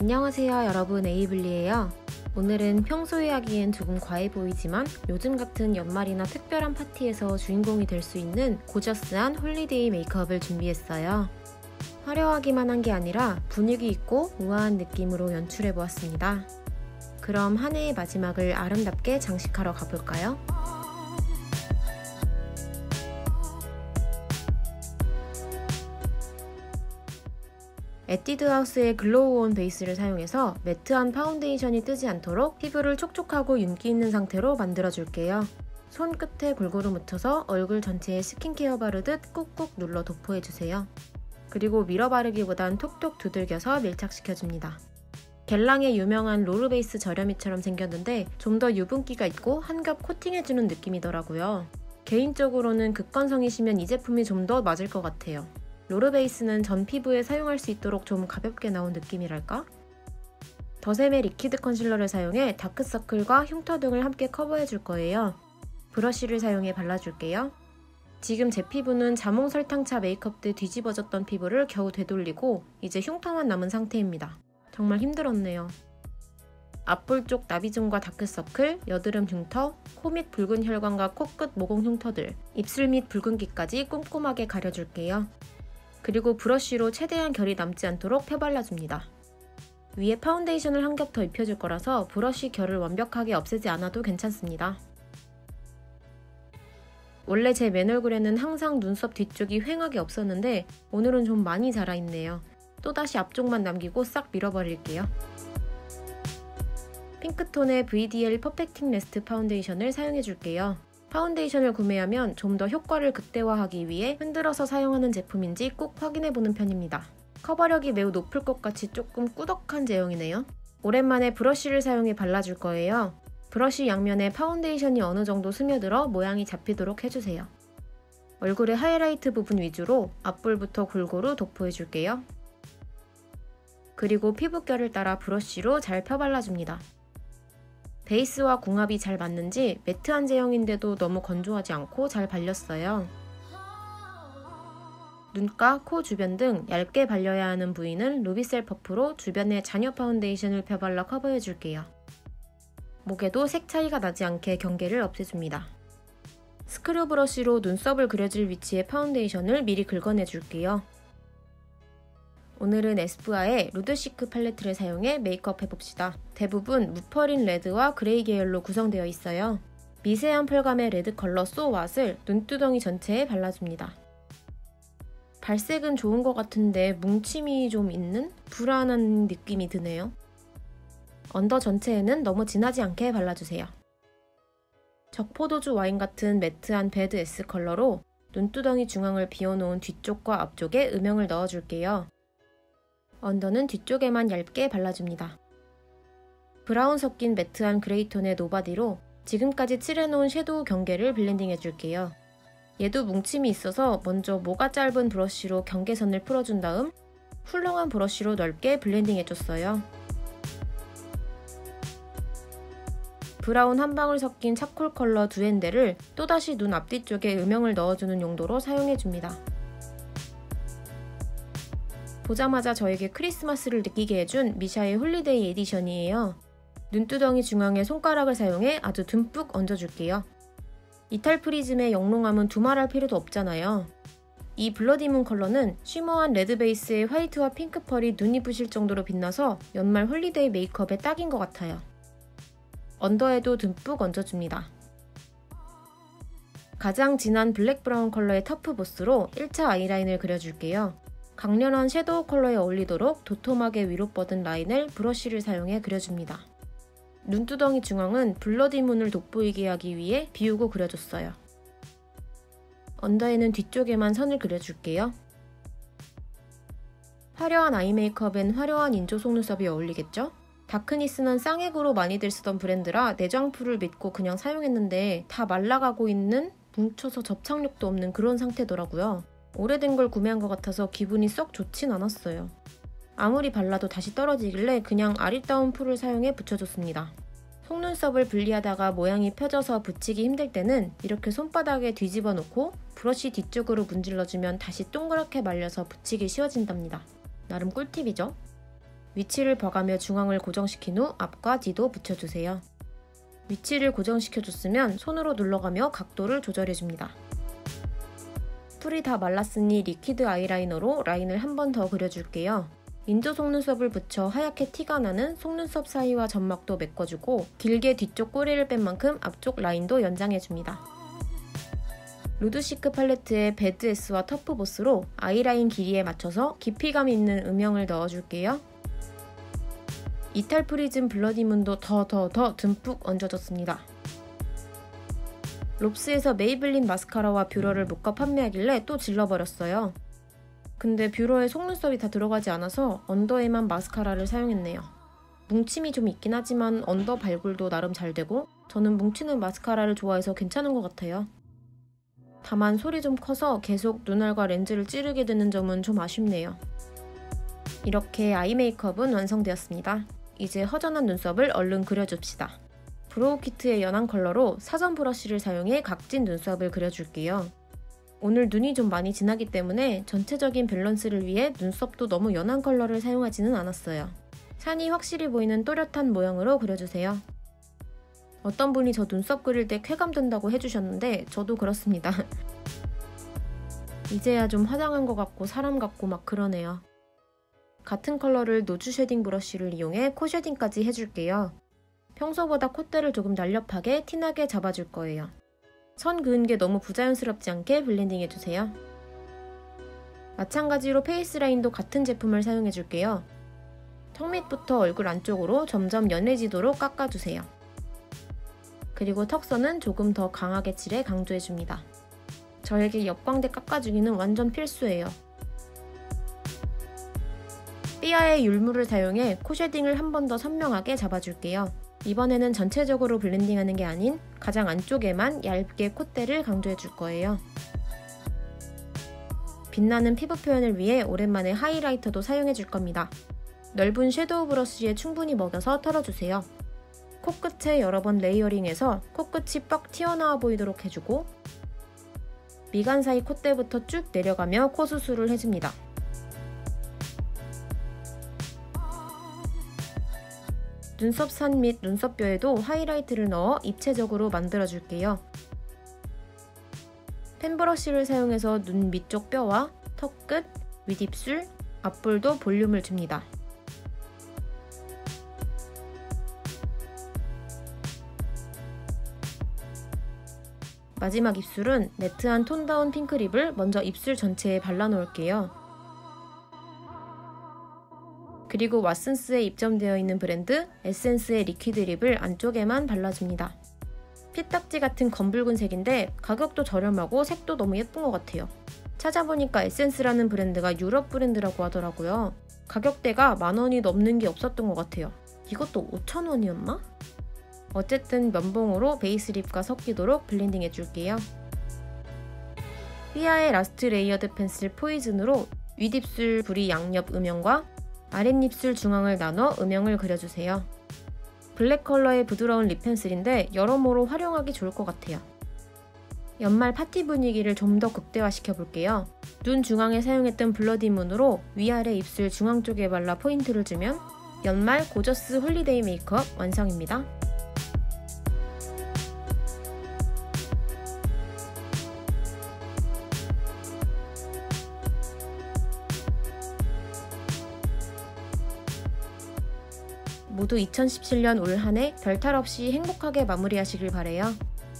안녕하세요 여러분, 에이블리예요. 오늘은 평소에 하기엔 조금 과해 보이지만 요즘 같은 연말이나 특별한 파티에서 주인공이 될 수 있는 고저스한 홀리데이 메이크업을 준비했어요. 화려하기만 한 게 아니라 분위기 있고 우아한 느낌으로 연출해보았습니다. 그럼 한 해의 마지막을 아름답게 장식하러 가볼까요? 에뛰드하우스의 글로우온 베이스를 사용해서 매트한 파운데이션이 뜨지 않도록 피부를 촉촉하고 윤기 있는 상태로 만들어줄게요. 손끝에 골고루 묻혀서 얼굴 전체에 스킨케어 바르듯 꾹꾹 눌러 도포해주세요. 그리고 밀어 바르기보단 톡톡 두들겨서 밀착시켜줍니다. 겔랑의 유명한 롤베이스 저렴이처럼 생겼는데 좀 더 유분기가 있고 한 겹 코팅해주는 느낌이더라고요. 개인적으로는 극건성이시면 이 제품이 좀 더 맞을 것 같아요. 롤베이스는 전 피부에 사용할 수 있도록 좀 가볍게 나온 느낌이랄까? 더샘의 리퀴드 컨실러를 사용해 다크서클과 흉터 등을 함께 커버해줄 거예요. 브러쉬를 사용해 발라줄게요. 지금 제 피부는 자몽 설탕차 메이크업 때 뒤집어졌던 피부를 겨우 되돌리고 이제 흉터만 남은 상태입니다. 정말 힘들었네요. 앞볼 쪽 나비존과 다크서클, 여드름 흉터, 코 밑 붉은 혈관과 코끝 모공 흉터들, 입술 밑 붉은기까지 꼼꼼하게 가려줄게요. 그리고 브러쉬로 최대한 결이 남지 않도록 펴발라줍니다. 위에 파운데이션을 한 겹 더 입혀줄 거라서 브러쉬 결을 완벽하게 없애지 않아도 괜찮습니다. 원래 제 맨 얼굴에는 항상 눈썹 뒤쪽이 휑하게 없었는데 오늘은 좀 많이 자라있네요. 또다시 앞쪽만 남기고 싹 밀어버릴게요. 핑크톤의 VDL 퍼펙팅 레스트 파운데이션을 사용해줄게요. 파운데이션을 구매하면 좀 더 효과를 극대화하기 위해 흔들어서 사용하는 제품인지 꼭 확인해보는 편입니다. 커버력이 매우 높을 것 같이 조금 꾸덕한 제형이네요. 오랜만에 브러쉬를 사용해 발라줄 거예요. 브러쉬 양면에 파운데이션이 어느 정도 스며들어 모양이 잡히도록 해주세요. 얼굴의 하이라이트 부분 위주로 앞볼부터 골고루 도포해줄게요. 그리고 피부결을 따라 브러쉬로 잘 펴발라줍니다. 베이스와 궁합이 잘 맞는지 매트한 제형인데도 너무 건조하지 않고 잘 발렸어요. 눈가, 코 주변 등 얇게 발려야 하는 부위는 루비셀 퍼프로 주변에 잔여 파운데이션을 펴발라 커버해줄게요. 목에도 색 차이가 나지 않게 경계를 없애줍니다. 스크류 브러쉬로 눈썹을 그려줄 위치에 파운데이션을 미리 긁어내줄게요. 오늘은 에스쁘아의 루드시크 팔레트를 사용해 메이크업 해봅시다. 대부분 무펄인 레드와 그레이 계열로 구성되어 있어요. 미세한 펄감의 레드 컬러 소 왓을 눈두덩이 전체에 발라줍니다. 발색은 좋은 것 같은데 뭉침이 좀 있는 불안한 느낌이 드네요. 언더 전체에는 너무 진하지 않게 발라주세요. 적포도주 와인 같은 매트한 베드 S 컬러로 눈두덩이 중앙을 비워놓은 뒤쪽과 앞쪽에 음영을 넣어줄게요. 언더는 뒤쪽에만 얇게 발라줍니다. 브라운 섞인 매트한 그레이톤의 노바디로 지금까지 칠해놓은 섀도우 경계를 블렌딩 해줄게요. 얘도 뭉침이 있어서 먼저 모가 짧은 브러쉬로 경계선을 풀어준 다음 훌렁한 브러쉬로 넓게 블렌딩 해줬어요. 브라운 한 방울 섞인 차콜 컬러 두엔데를 또다시 눈 앞뒤쪽에 음영을 넣어주는 용도로 사용해줍니다. 보자마자 저에게 크리스마스를 느끼게 해준 미샤의 홀리데이 에디션이에요. 눈두덩이 중앙에 손가락을 사용해 아주 듬뿍 얹어줄게요. 이탈 프리즘의 영롱함은 두말할 필요도 없잖아요. 이 블러디문 컬러는 쉬머한 레드 베이스의 화이트와 핑크 펄이 눈이 부실 정도로 빛나서 연말 홀리데이 메이크업에 딱인 것 같아요. 언더에도 듬뿍 얹어줍니다. 가장 진한 블랙 브라운 컬러의 터프 보스로 1차 아이라인을 그려줄게요. 강렬한 섀도우 컬러에 어울리도록 도톰하게 위로 뻗은 라인을 브러쉬를 사용해 그려줍니다. 눈두덩이 중앙은 블러디문을 돋보이게 하기 위해 비우고 그려줬어요. 언더에는 뒤쪽에만 선을 그려줄게요. 화려한 아이 메이크업엔 화려한 인조 속눈썹이 어울리겠죠? 다크니스는 쌍액으로 많이들 쓰던 브랜드라 내장풀을 믿고 그냥 사용했는데 다 말라가고 있는 뭉쳐서 접착력도 없는 그런 상태더라고요. 오래된 걸 구매한 것 같아서 기분이 썩 좋진 않았어요. 아무리 발라도 다시 떨어지길래 그냥 아리따운 풀을 사용해 붙여줬습니다. 속눈썹을 분리하다가 모양이 펴져서 붙이기 힘들 때는 이렇게 손바닥에 뒤집어 놓고 브러쉬 뒤쪽으로 문질러주면 다시 동그랗게 말려서 붙이기 쉬워진답니다. 나름 꿀팁이죠? 위치를 봐가며 중앙을 고정시킨 후 앞과 뒤도 붙여주세요. 위치를 고정시켜줬으면 손으로 눌러가며 각도를 조절해줍니다. 풀이 다 말랐으니 리퀴드 아이라이너로 라인을 한 번 더 그려줄게요. 인조 속눈썹을 붙여 하얗게 티가 나는 속눈썹 사이와 점막도 메꿔주고 길게 뒤쪽 꼬리를 뺀 만큼 앞쪽 라인도 연장해줍니다. 루드시크 팔레트의 배드 S와 터프 보스로 아이라인 길이에 맞춰서 깊이감 있는 음영을 넣어줄게요. 이탈 프리즘 블러디문도 더 듬뿍 얹어줬습니다. 롭스에서 메이블린 마스카라와 뷰러를 묶어 판매하길래 또 질러버렸어요. 근데 뷰러에 속눈썹이 다 들어가지 않아서 언더에만 마스카라를 사용했네요. 뭉침이 좀 있긴 하지만 언더 발굴도 나름 잘 되고 저는 뭉치는 마스카라를 좋아해서 괜찮은 것 같아요. 다만 솔이 좀 커서 계속 눈알과 렌즈를 찌르게 되는 점은 좀 아쉽네요. 이렇게 아이 메이크업은 완성되었습니다. 이제 허전한 눈썹을 얼른 그려줍시다. 브로우 키트의 연한 컬러로 사전 브러쉬를 사용해 각진 눈썹을 그려줄게요. 오늘 눈이 좀 많이 진하기 때문에 전체적인 밸런스를 위해 눈썹도 너무 연한 컬러를 사용하지는 않았어요. 산이 확실히 보이는 또렷한 모양으로 그려주세요. 어떤 분이 저 눈썹 그릴 때 쾌감된다고 해주셨는데 저도 그렇습니다. 이제야 좀 화장한 것 같고 사람 같고 막 그러네요. 같은 컬러를 노즈 쉐딩 브러쉬를 이용해 코 쉐딩까지 해줄게요. 평소보다 콧대를 조금 날렵하게 티나게 잡아줄 거예요. 선 그은 게 너무 부자연스럽지 않게 블렌딩 해주세요. 마찬가지로 페이스 라인도 같은 제품을 사용해줄게요. 턱 밑부터 얼굴 안쪽으로 점점 연해지도록 깎아주세요. 그리고 턱선은 조금 더 강하게 칠해 강조해줍니다. 저에게 옆광대 깎아주기는 완전 필수예요. 삐아의 율무를 사용해 코 쉐딩을 한 번 더 선명하게 잡아줄게요. 이번에는 전체적으로 블렌딩하는 게 아닌 가장 안쪽에만 얇게 콧대를 강조해줄 거예요. 빛나는 피부 표현을 위해 오랜만에 하이라이터도 사용해줄 겁니다. 넓은 섀도우 브러쉬에 충분히 먹여서 털어주세요. 코끝에 여러 번 레이어링해서 코끝이 뻑 튀어나와 보이도록 해주고 미간 사이 콧대부터 쭉 내려가며 코 수술을 해줍니다. 눈썹 산 및 눈썹뼈에도 하이라이트를 넣어 입체적으로 만들어줄게요. 펜브러쉬를 사용해서 눈 밑쪽 뼈와 턱끝, 윗입술, 앞볼도 볼륨을 줍니다. 마지막 입술은 매트한 톤다운 핑크립을 먼저 입술 전체에 발라놓을게요. 그리고 왓슨스에 입점되어 있는 브랜드 에센스의 리퀴드 립을 안쪽에만 발라줍니다. 피딱지 같은 검붉은 색인데 가격도 저렴하고 색도 너무 예쁜 것 같아요. 찾아보니까 에센스라는 브랜드가 유럽 브랜드라고 하더라고요. 가격대가 10,000원이 넘는 게 없었던 것 같아요. 이것도 5,000원이었나? 어쨌든 면봉으로 베이스 립과 섞이도록 블렌딩 해줄게요. 삐아의 라스트 레이어드 펜슬 포이즌으로 윗입술 부리 양옆 음영과 아랫입술 중앙을 나눠 음영을 그려주세요. 블랙 컬러의 부드러운 립 펜슬인데 여러모로 활용하기 좋을 것 같아요. 연말 파티 분위기를 좀 더 극대화시켜 볼게요. 눈 중앙에 사용했던 블러디 문으로 위아래 입술 중앙 쪽에 발라 포인트를 주면 연말 고저스 홀리데이 메이크업 완성입니다. 모두 2017년 올 한 해 별탈 없이 행복하게 마무리하시길 바래요.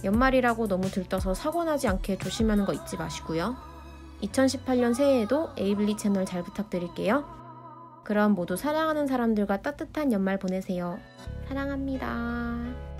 연말이라고 너무 들떠서 사고 나지 않게 조심하는 거 잊지 마시고요. 2018년 새해에도 에이블리 채널 잘 부탁드릴게요. 그럼 모두 사랑하는 사람들과 따뜻한 연말 보내세요. 사랑합니다.